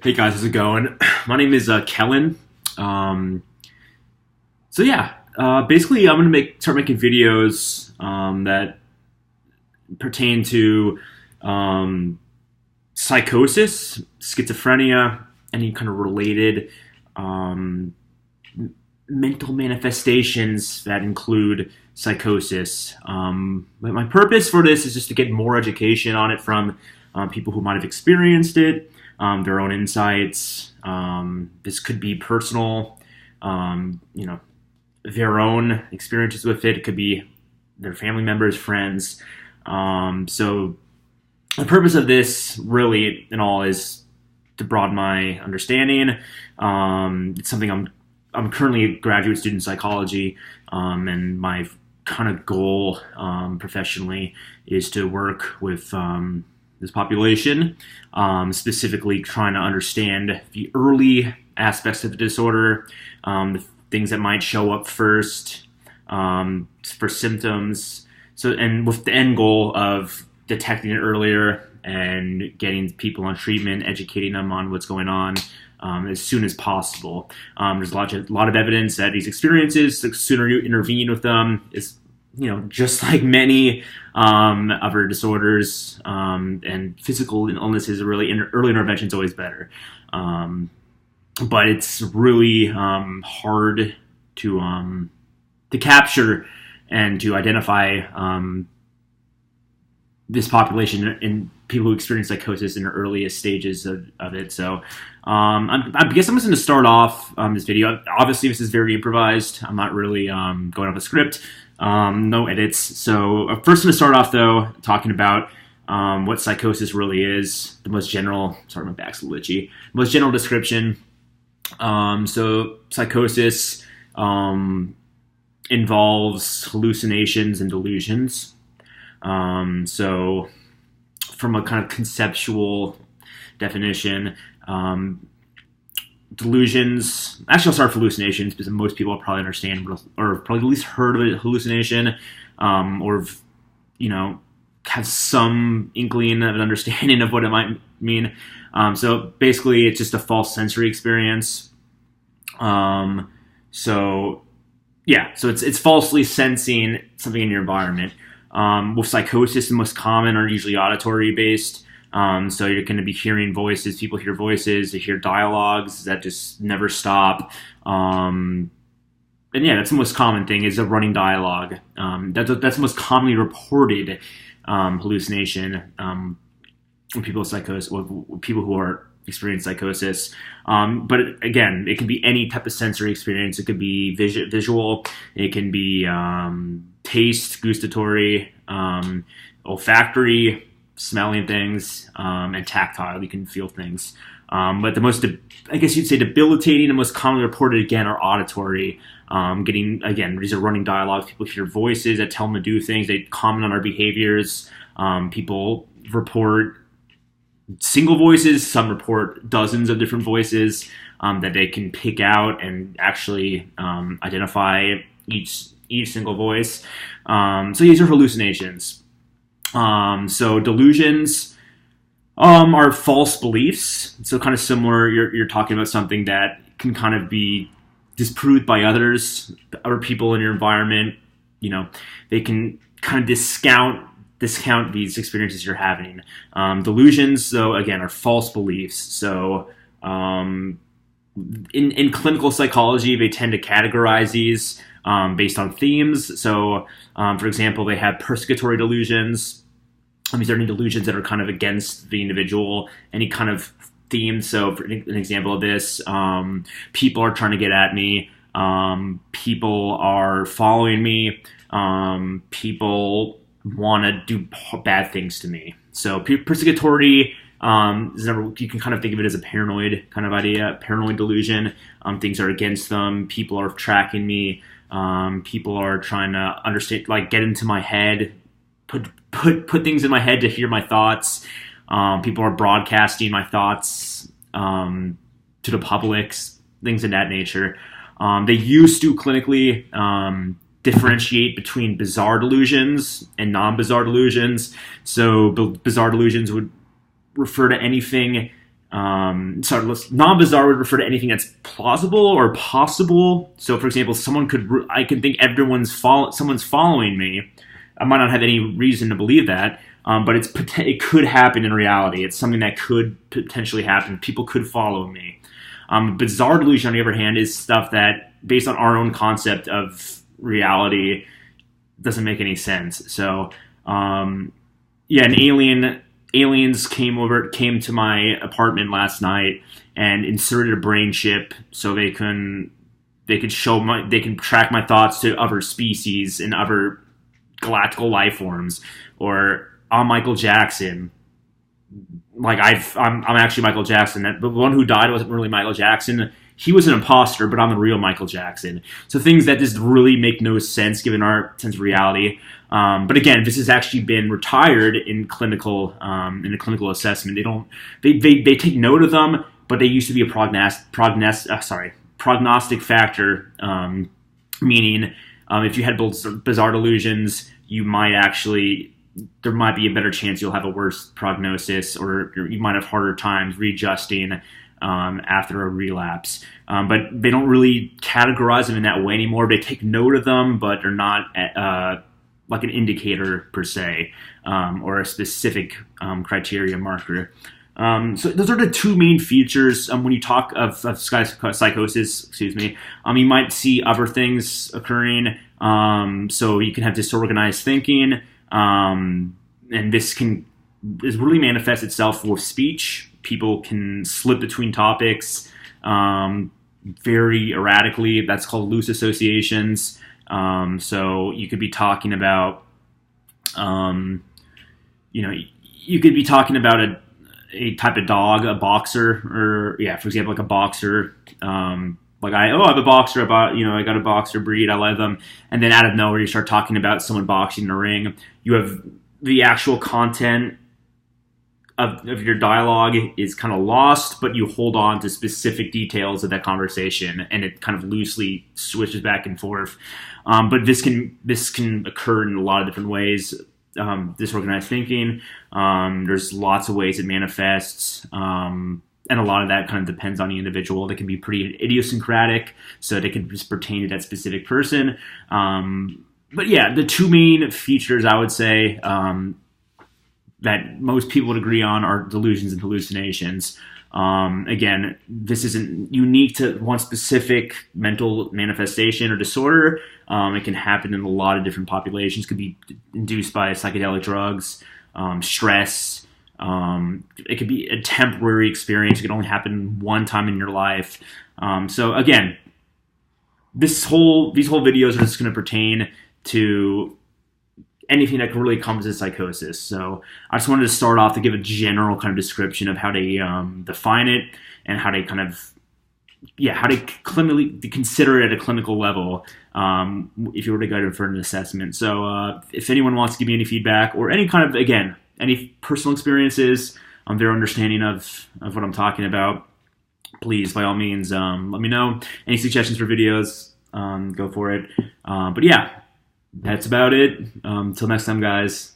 Hey guys, how's it going? My name is Kellen. Um, basically, I'm gonna start making videos that pertain to um, psychosis, schizophrenia, any kind of related um, mental manifestations that include psychosis. But my purpose for this is just to get more education on it from people who might have experienced it, their own insights. This could be personal, um, you know, their own experiences with it. It could be their family members, friends. So the purpose of this, really, in all, is to broaden my understanding. It's something I'm currently a graduate student in psychology, and my kind of goal professionally is to work with this population, specifically trying to understand the early aspects of the disorder, the things that might show up first for symptoms. So, and with the end goal of detecting it earlier and getting people on treatment, educating them on what's going on as soon as possible. There's a lot of evidence that these experiences, the sooner you intervene with them, is just like many other disorders and physical illnesses, really early intervention is always better. But it's really hard to capture and to identify this population in people who experience psychosis in the earliest stages of it. So I guess I'm just going to start off this video. Obviously, this is very improvised. I'm not really going off a script. No edits. So first, I'm going to start off, though, talking about what psychosis really is. The most general, sorry, my back's a little itchy. Most general description. So psychosis involves hallucinations and delusions. So from a kind of conceptual definition, delusions, actually I'll start with hallucinations because most people will probably understand or probably at least heard of a hallucination, or have some inkling of an understanding of what it might mean. So basically it's just a false sensory experience. So it's falsely sensing something in your environment. With psychosis, the most common are usually auditory based. So you're going to be hearing voices. People hear voices. They hear dialogues that just never stop. That's the most common thing, is a running dialogue. That's the most commonly reported hallucination with people with psychosis, with people who are experience psychosis. But again, it can be any type of sensory experience. It could be visual. It can be taste, gustatory, olfactory, smelling things, and tactile. You can feel things. But the most, I guess you'd say, debilitating and most commonly reported, again, are auditory. These are running dialogues. People hear voices that tell them to do things. They comment on our behaviors. People report single voices. Some report dozens of different voices that they can pick out and actually identify each single voice. So these are hallucinations. So delusions are false beliefs. So kind of similar, you're talking about something that can kind of be disproved by other people in your environment. They can kind of discount these experiences you're having. Delusions, though, again, are false beliefs. So in clinical psychology, they tend to categorize these based on themes. So, for example, they have persecutory delusions. These are any delusions that are kind of against the individual, any kind of theme. So, for an example of this, people are trying to get at me. People are following me. People want to do bad things to me. So, persecutory you can kind of think of it as a paranoid kind of idea, paranoid delusion. Things are against them. People are tracking me. People are trying to understand, like, get into my head, put things in my head to hear my thoughts. People are broadcasting my thoughts to the public, things of that nature. They used to clinically differentiate between bizarre delusions and non-bizarre delusions. So bizarre delusions would refer to anything Non-bizarre would refer to anything that's plausible or possible. So, for example, I can think someone's following me. I might not have any reason to believe that, but it could happen in reality. It's something that could potentially happen. People could follow me. Bizarre delusion, on the other hand, is stuff that, based on our own concept of reality, doesn't make any sense. So, aliens came to my apartment last night and inserted a brain chip so they can track my thoughts to other species and other galactical life forms. Or I'm Michael Jackson. Like I'm actually Michael Jackson. The one who died wasn't really Michael Jackson. He was an imposter, but I'm the real Michael Jackson. So things that just really make no sense given our sense of reality. But again, this has actually been retired in a clinical assessment. They take note of them, but they used to be a prognostic factor, meaning if you had bizarre delusions, there might be a better chance you'll have a worse prognosis, or you might have harder times readjusting after a relapse. But they don't really categorize them in that way anymore. They take note of them, but they're not like an indicator per se, or a specific criteria marker. So those are the two main features. When you talk of psychosis, you might see other things occurring. So you can have disorganized thinking, and this really manifests itself with speech. People can slip between topics very erratically. That's called loose associations. So you could be talking about, you could be talking about a type of dog, a boxer, or for example, like a boxer. I have a boxer I got a boxer breed. I love them. And then out of nowhere, you start talking about someone boxing in a ring. You have the actual content of your dialogue is kind of lost, but you hold on to specific details of that conversation, and it kind of loosely switches back and forth. But this can occur in a lot of different ways. Disorganized thinking. There's lots of ways it manifests. And a lot of that kind of depends on the individual. They can be pretty idiosyncratic, so they can just pertain to that specific person. But yeah, the two main features I would say that most people would agree on are delusions and hallucinations. Again, this isn't unique to one specific mental manifestation or disorder. It can happen in a lot of different populations. It could be induced by psychedelic drugs, stress. It could be a temporary experience. It could only happen one time in your life. So again, these whole videos are just going to pertain to anything that really comes to psychosis. So I just wanted to start off to give a general kind of description of how they define it and how they kind of, how they clinically consider it at a clinical level if you were to go in for an assessment. So if anyone wants to give me any feedback or any kind of, again, any personal experiences, their understanding of what I'm talking about, please, by all means, let me know. Any suggestions for videos, go for it. But yeah, that's about it. Until next time, guys.